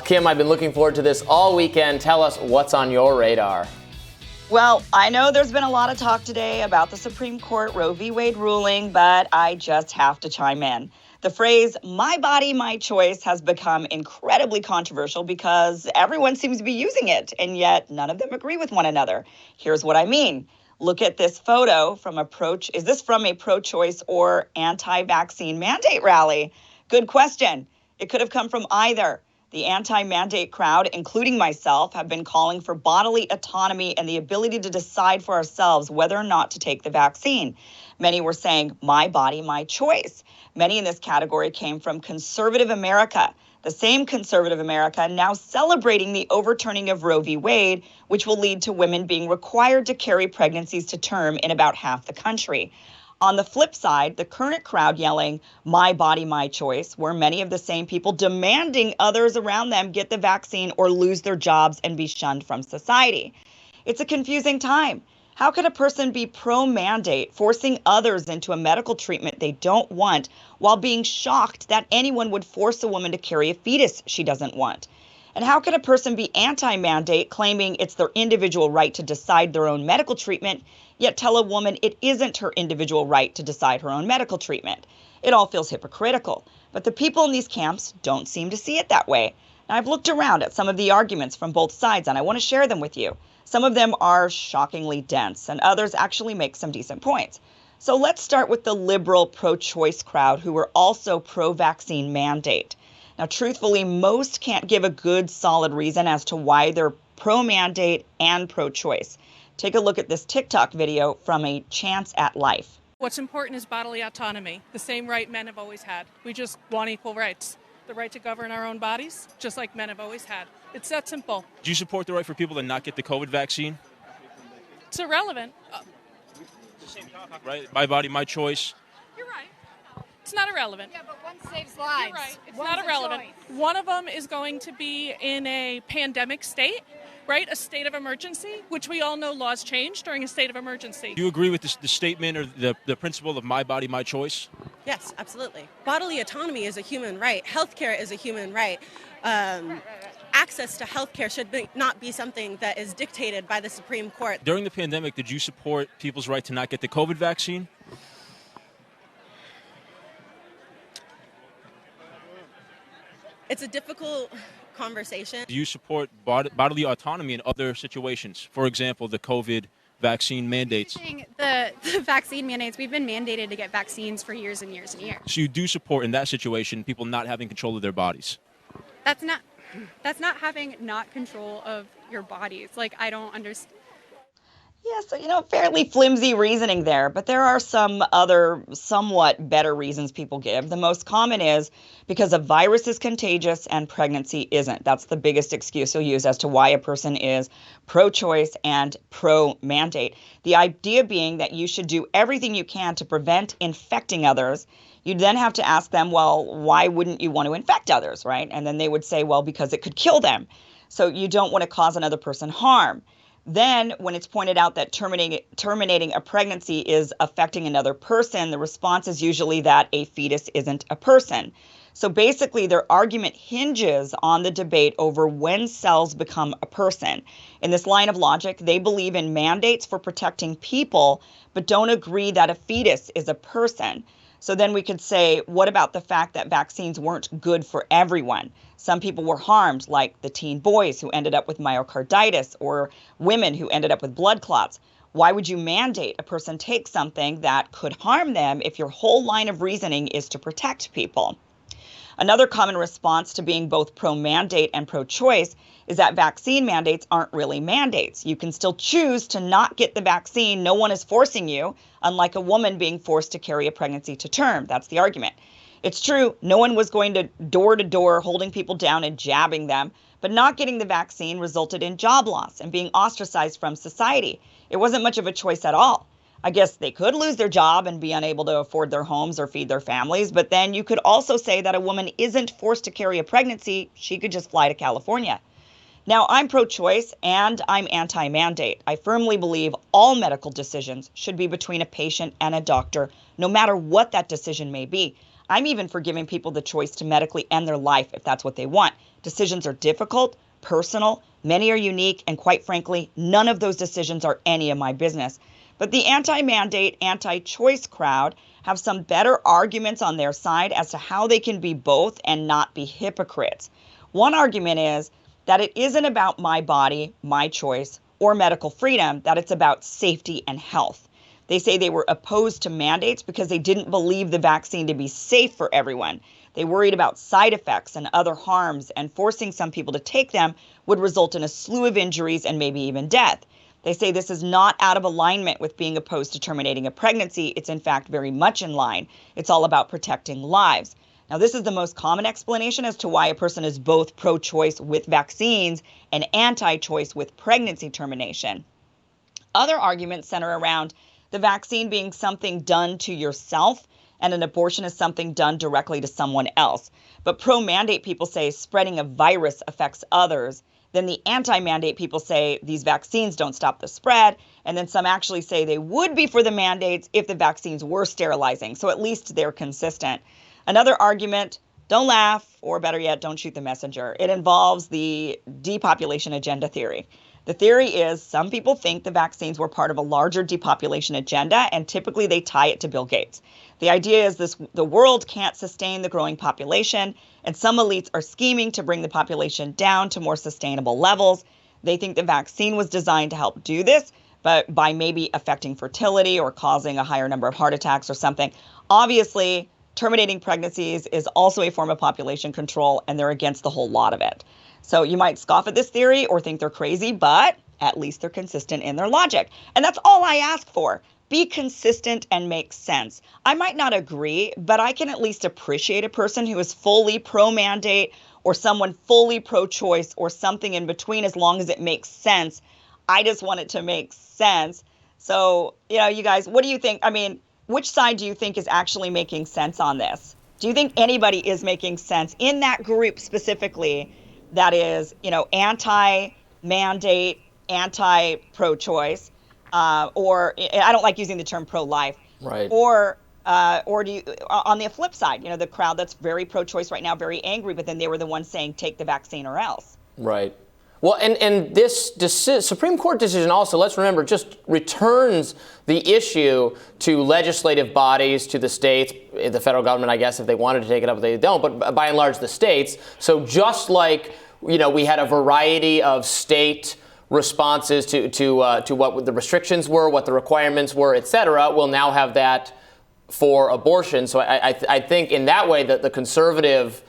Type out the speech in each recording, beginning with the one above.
Kim, I've been looking forward to this all weekend. Tell us what's on your radar. Well, I know there's been a lot of talk today about the Supreme Court Roe v. Wade ruling, but I just have to chime in. The phrase, my body, my choice, has become incredibly controversial because everyone seems to be using it, and yet none of them agree with one another. Here's what I mean. Look at this photo from is this from a pro-choice or anti-vaccine mandate rally? Good question. It could have come from either. The anti-mandate crowd, including myself, have been calling for bodily autonomy and the ability to decide for ourselves whether or not to take the vaccine. Many were saying, my body, my choice. Many in this category came from conservative America, the same conservative America now celebrating the overturning of Roe v. Wade, which will lead to women being required to carry pregnancies to term in about half the country. On the flip side, the current crowd yelling, my body, my choice, were many of the same people demanding others around them get the vaccine or lose their jobs and be shunned from society. It's a confusing time. How could a person be pro-mandate, forcing others into a medical treatment they don't want, while being shocked that anyone would force a woman to carry a fetus she doesn't want? And how could a person be anti-mandate, claiming it's their individual right to decide their own medical treatment, yet tell a woman it isn't her individual right to decide her own medical treatment? It all feels hypocritical, but the people in these camps don't seem to see it that way. Now, I've looked around at some of the arguments from both sides, and I want to share them with you. Some of them are shockingly dense, and others actually make some decent points. So let's start with the liberal pro-choice crowd who are also pro-vaccine mandate. Now, truthfully, most can't give a good, solid reason as to why they're pro-mandate and pro-choice. Take a look at this TikTok video from a Chance at Life. What's important is bodily autonomy, the same right men have always had. We just want equal rights. The right to govern our own bodies, just like men have always had. It's that simple. Do you support the right for people to not get the COVID vaccine? It's irrelevant. It's the same topic, right? My body, my choice. You're right. It's not irrelevant. Yeah, but one saves lives. You're right. It's not irrelevant. One of them is going to be in a pandemic state, right? A state of emergency, which we all know laws change during a state of emergency. Do you agree with the statement or the principle of my body, my choice? Yes, absolutely. Bodily autonomy is a human right. Healthcare is a human right. Access to healthcare should not be something that is dictated by the Supreme Court. During the pandemic, did you support people's right to not get the COVID vaccine? It's a difficult conversation. Do you support bodily autonomy in other situations? For example, the COVID vaccine mandates. The vaccine mandates, we've been mandated to get vaccines for years and years and years. So you do support in that situation people not having control of their bodies? That's not having not control of your bodies. Like, I don't understand. Yeah, so, fairly flimsy reasoning there, but there are some other somewhat better reasons people give. The most common is because a virus is contagious and pregnancy isn't. That's the biggest excuse you'll use as to why a person is pro-choice and pro-mandate. The idea being that you should do everything you can to prevent infecting others. You'd then have to ask them, well, why wouldn't you want to infect others, right? And then they would say, well, because it could kill them. So you don't want to cause another person harm. Then when it's pointed out that terminating a pregnancy is affecting another person, the response is usually that a fetus isn't a person. So basically, their argument hinges on the debate over when cells become a person. In this line of logic, they believe in mandates for protecting people, but don't agree that a fetus is a person. So then we could say, what about the fact that vaccines weren't good for everyone? Some people were harmed, like the teen boys who ended up with myocarditis or women who ended up with blood clots. Why would you mandate a person take something that could harm them if your whole line of reasoning is to protect people? Another common response to being both pro-mandate and pro-choice is that vaccine mandates aren't really mandates. You can still choose to not get the vaccine. No one is forcing you, unlike a woman being forced to carry a pregnancy to term. That's the argument. It's true, no one was going to door holding people down and jabbing them, but not getting the vaccine resulted in job loss and being ostracized from society. It wasn't much of a choice at all. I guess they could lose their job and be unable to afford their homes or feed their families, but then you could also say that a woman isn't forced to carry a pregnancy. She could just fly to California. Now, I'm pro-choice and I'm anti-mandate. I firmly believe all medical decisions should be between a patient and a doctor, no matter what that decision may be. I'm even for giving people the choice to medically end their life if that's what they want. Decisions are difficult, personal, many are unique, and quite frankly, none of those decisions are any of my business. But the anti-mandate, anti-choice crowd have some better arguments on their side as to how they can be both and not be hypocrites. One argument is that it isn't about my body, my choice, or medical freedom, that it's about safety and health. They say they were opposed to mandates because they didn't believe the vaccine to be safe for everyone. They worried about side effects and other harms, and forcing some people to take them would result in a slew of injuries and maybe even death. They say this is not out of alignment with being opposed to terminating a pregnancy. It's in fact very much in line. It's all about protecting lives. Now, this is the most common explanation as to why a person is both pro-choice with vaccines and anti-choice with pregnancy termination. Other arguments center around the vaccine being something done to yourself and an abortion is something done directly to someone else. But pro-mandate people say spreading a virus affects others. Then the anti-mandate people say these vaccines don't stop the spread. And then some actually say they would be for the mandates if the vaccines were sterilizing. So at least they're consistent. Another argument, don't laugh, or better yet, don't shoot the messenger. It involves the depopulation agenda theory. The theory is some people think the vaccines were part of a larger depopulation agenda, and typically they tie it to Bill Gates. The idea is the world can't sustain the growing population, and some elites are scheming to bring the population down to more sustainable levels. They think the vaccine was designed to help do this, but by maybe affecting fertility or causing a higher number of heart attacks or something. Obviously, terminating pregnancies is also a form of population control, and they're against the whole lot of it. So you might scoff at this theory or think they're crazy, but at least they're consistent in their logic. And that's all I ask for. Be consistent and make sense. I might not agree, but I can at least appreciate a person who is fully pro-mandate or someone fully pro-choice or something in between as long as it makes sense. I just want it to make sense. So, you guys, what do you think? I mean, which side do you think is actually making sense on this? Do you think anybody is making sense in that group specifically that is, anti-mandate, anti-pro-choice, or I don't like using the term pro-life, right? Or do you, on the flip side, the crowd that's very pro-choice right now, very angry, but then they were the ones saying take the vaccine or else. Right. Well, and this Supreme Court decision also, let's remember, just returns the issue to legislative bodies, to the states, the federal government, I guess, if they wanted to take it up, they don't, but by and large, the states. So just like, we had a variety of state responses to what the restrictions were, what the requirements were, et cetera, we'll now have that for abortion. So I think in that way that the conservative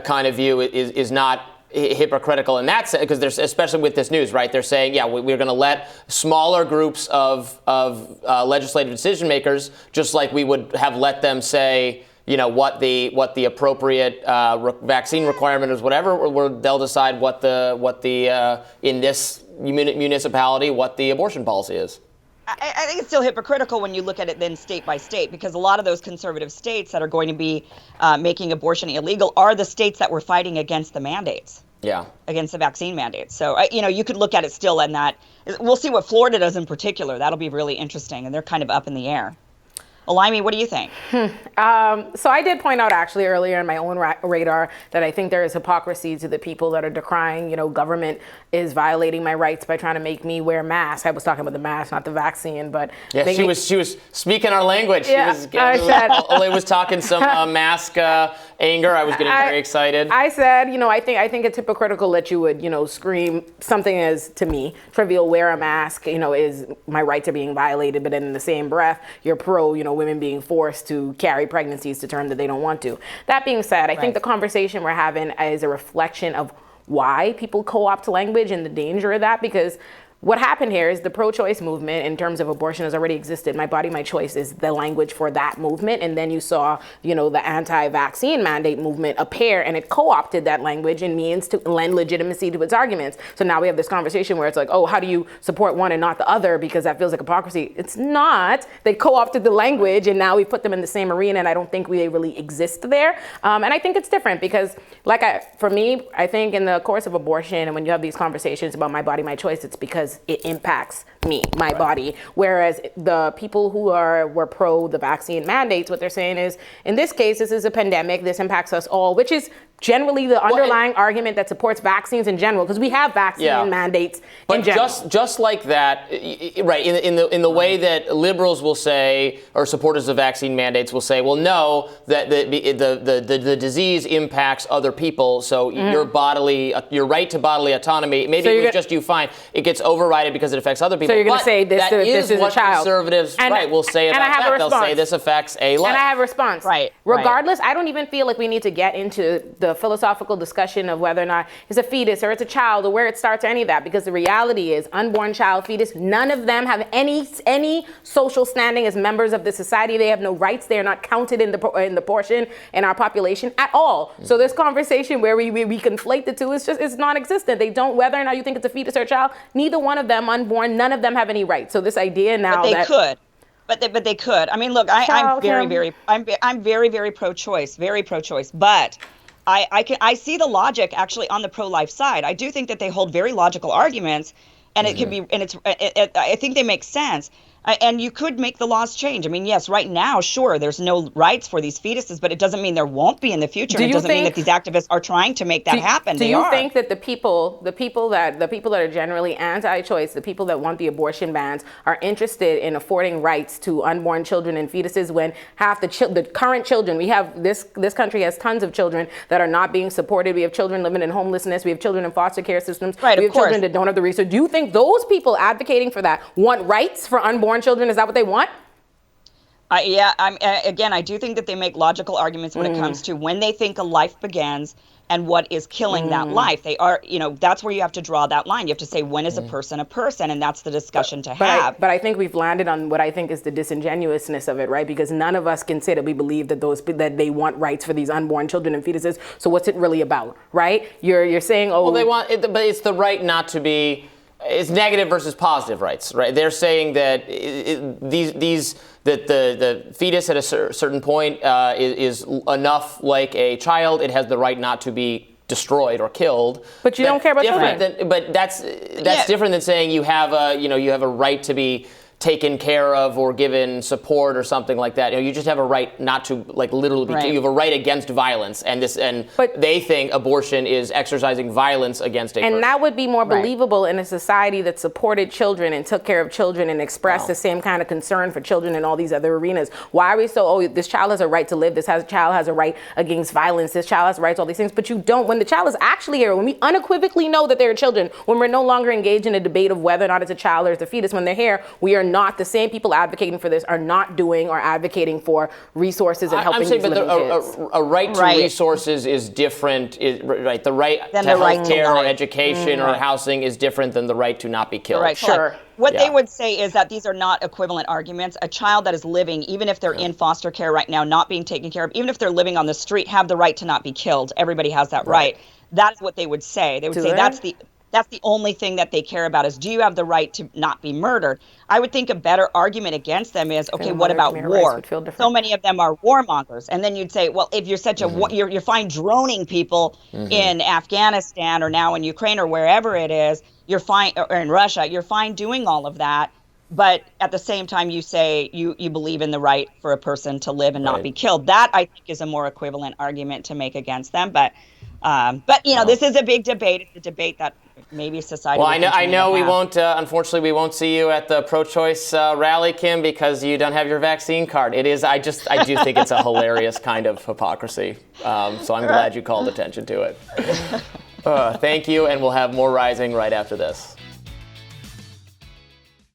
kind of view is not hypocritical in that sense, because there's, especially with this news, right? They're saying, yeah, we're going to let smaller groups of legislative decision makers, just like we would have let them say, what the appropriate vaccine requirement is, whatever, or they'll decide what the in this municipality what the abortion policy is. I think it's still hypocritical when you look at it then state by state, because a lot of those conservative states that are going to be making abortion illegal are the states that were fighting against the mandates. Yeah. Against the vaccine mandates. So, you could look at it still in that. We'll see what Florida does in particular. That'll be really interesting. And they're kind of up in the air. Olamide, what do you think? So I did point out actually earlier in my own radar that I think there is hypocrisy to the people that are decrying, government is violating my rights by trying to make me wear masks. I was talking about the mask, not the vaccine, but yeah, she was speaking our language. Yeah, Ole was talking some mask anger. I was getting very excited. I said, I think it's hypocritical that you would, scream something as, to me, trivial, wear a mask, is my rights are being violated, but then in the same breath, you're pro, women being forced to carry pregnancies to term that they don't want to. That being said, I think the conversation we're having is a reflection of why people co-opt language and the danger of that, because what happened here is the pro-choice movement in terms of abortion has already existed. My body, my choice is the language for that movement. And then you saw, the anti-vaccine mandate movement appear, and it co-opted that language and means to lend legitimacy to its arguments. So now we have this conversation where it's like, oh, how do you support one and not the other? Because that feels like hypocrisy. It's not. They co-opted the language and now we put them in the same arena, and I don't think they really exist there. And I think it's different because for me, I think in the course of abortion and when you have these conversations about my body, my choice, it's because it impacts me, my body. Whereas the people who were pro the vaccine mandates, what they're saying is, in this case, this is a pandemic, this impacts us all, which is generally the underlying argument that supports vaccines in general, because we have vaccine mandates in general. Just like that, right? In the way that liberals will say, or supporters of vaccine mandates will say, well, no, that the disease impacts other people, so your right to bodily autonomy, maybe it was just you fine, it gets overridden because it affects other people. So you're going to say this is a what child. Conservatives will say about that. They'll say this affects a life. And I have a response. Right. Regardless, I don't even feel like we need to get into the philosophical discussion of whether or not it's a fetus or it's a child or where it starts or any of that, because the reality is unborn child, fetus, none of them have any social standing as members of the society. They have no rights. They are not counted in the portion in our population at all. So this conversation where we conflate the two is non-existent. They don't, whether or not you think it's a fetus or a child, neither one of them unborn, none of them have any rights. So this idea now but they could. I mean, look, I'm very, very pro-choice, but I see the logic actually on the pro-life side. I do think that they hold very logical arguments, and it can be, and I think they make sense. And you could make the laws change. I mean, yes, right now, sure, there's no rights for these fetuses, but it doesn't mean there won't be in the future. It doesn't mean that these activists are trying to make that happen. Do you think that the people that are generally anti-choice, the people that want the abortion bans, are interested in affording rights to unborn children and fetuses when half the current children, we have this country has tons of children that are not being supported. We have children living in homelessness. We have children in foster care systems. Right, we have children that don't have the resources. Do you think those people advocating for that want rights for unborn children? Is that what they want? I do think that they make logical arguments when it comes to when they think a life begins and what is killing that life. They are, that's where you have to draw that line. You have to say, when is a person, and that's the discussion to have. But I think we've landed on what I think is the disingenuousness of it, right? Because none of us can say that we believe that they want rights for these unborn children and fetuses. So what's it really about, right? You're saying, well, they want it, but it's the right not to be. It's negative versus positive rights, right? They're saying that the fetus at a certain point is enough like a child. It has the right not to be destroyed or killed. But you don't care about children. But that's different than saying you have a right to be taken care of or given support or something like that. You just have a right not to literally be killed. You have a right against violence, but they think abortion is exercising violence against a person. And that would be more believable in a society that supported children and took care of children and expressed the same kind of concern for children in all these other arenas. Why are we so, this child has a right to live, child has a right against violence, this child has a right to all these things, but you don't, when the child is actually here, when we unequivocally know that they're children, when we're no longer engaged in a debate of whether or not it's a child or it's a fetus, when they're here, we are not, the same people advocating for this are not doing or advocating for resources and helping these living kids. A right to resources is different, right? The right to health care or education or housing is different than the right to not be killed. Right, sure. What they would say is that these are not equivalent arguments. A child that is living, even if they're in foster care right now, not being taken care of, even if they're living on the street, have the right to not be killed. Everybody has that right. That's what they would say. They would say that's the only thing that they care about is, do you have the right to not be murdered? I would think a better argument against them is, okay, what about war? So many of them are warmongers. And then you'd say, well, if you're such you're fine droning people in Afghanistan or now in Ukraine or wherever it is, you're fine, or in Russia, you're fine doing all of that. But at the same time, you say you believe in the right for a person to live and not be killed. That, I think, is a more equivalent argument to make against them. But this is a big debate. It's a debate that maybe society. Well, I know we won't. Unfortunately, we won't see you at the pro-choice rally, Kim, because you don't have your vaccine card. It is. I do think it's a hilarious kind of hypocrisy. So I'm glad you called attention to it. Thank you, and we'll have more Rising right after this.